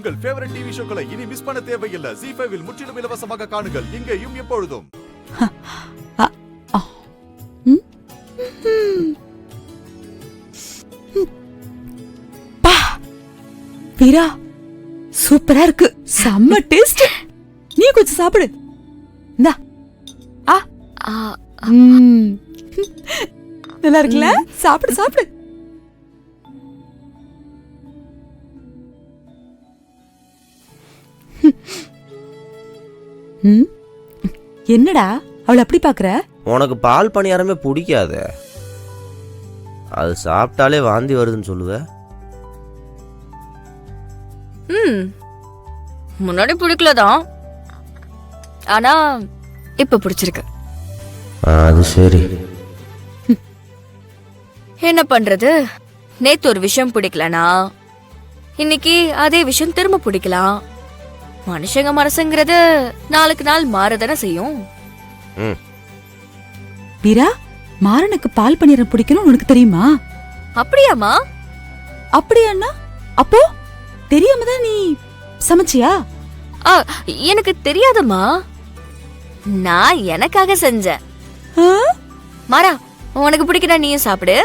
உங்கள் favourite TV ஷோக்களை இனி miss பண்ண தேவையில்லை. ZEE5 இல் முற்றிலும் இலவசமாக காணுங்கள். இங்கேயும் எப்பொழுதும். வீரா, சூப்பரா இருக்கு. செம்ம டேஸ்ட். நீ கொஞ்சம் சாப்பிடு. இந்தா. நல்லா இருக்குல்ல? சாப்பிடு சாப்பிடு. என்னடா அவளை அப்படி பாக்குற? உனக்கு பால் பணியாரமே பிடிக்காத, அது சாப்பிட்டாலே வாந்தி வருதுன்னு சொல்லுவ. முன்னாடி பிடிக்கலதான், ஆனா இப்ப பிடிச்சிருக்கு. அது சரி. என்ன பண்றது, நேத்து ஒரு விஷயம் பிடிக்கலனா இன்னைக்கு அதே விஷயம் திரும்ப பிடிக்கலாம். மனுஷங்க மனசுங்கிறது நாளுக்கு நாள் மாறதானே செய்யும். வீரா, மாறனுக்கு பால் பன்னீரம் பிடிக்கணும் உனக்கு தெரியுமா? அப்படியாமா? அப்படியாண்ணா? அப்போ தெரியாம தான் நீ சமைச்சியா? எனக்கு தெரியாதம்மா, நான் எனக்காக செஞ்சேன். மாறா, உனக்கு பிடிக்கனா நீயும் சாப்பிடு.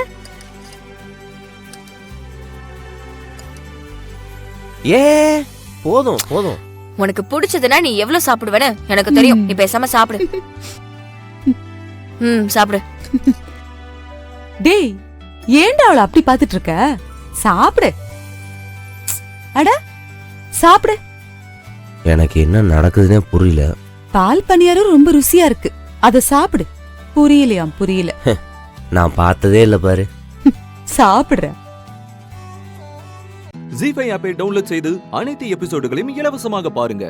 ஏ போதும் போதும். உனக்கு பிடிச்சதுன்னா நீ எவ்வளவு சாப்பிடுவேன்னு எனக்கு தெரியும். நீ பேசாம சாப்பிடு. சாப்பிடு. டேய், ஏன்டா அவளை அப்படி பாத்துட்டு இருக்க? சாப்பிடு. அட சாப்பிடு. எனக்கு என்ன நடக்குதுன்னே புரியல. பால் பனியாரம் ரொம்ப ருசியா இருக்கு, அத சாப்பிடு. புரியலையாம்? புரியல. நான் பார்த்ததே இல்ல பாரு. சாப்பிடுற. ZEE5 ஆப்பை டவுன்லோட் செய்து அனைத்து எபிசோடுகளையும் இலவசமாக பாருங்க.